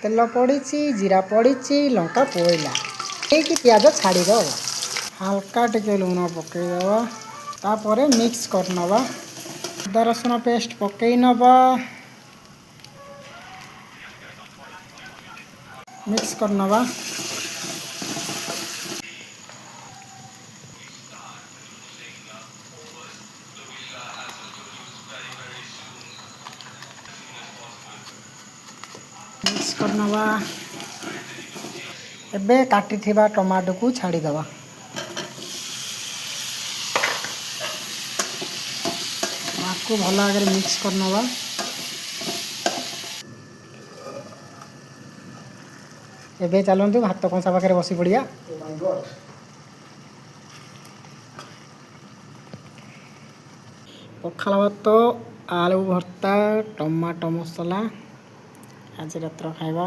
तेल पड़ी जीरा पड़ी लंका पड़ा ये प्याज छाड़ीद हल्का टिके लुण पकईदबा तापर मिक्स करनवा अदा रसुण पेस्ट पकई नवा मिक्स करनवा मिक्स करनवा एबे काटी थिबा टमाटो को छाड़ीदबा आपको भल आगे मिक्स करनवा एबे चलतु भात कंसा पाखे बसी पड़िया पखाल भात आलू भर्ता टमाटो मसला आज रात्र खाइबा।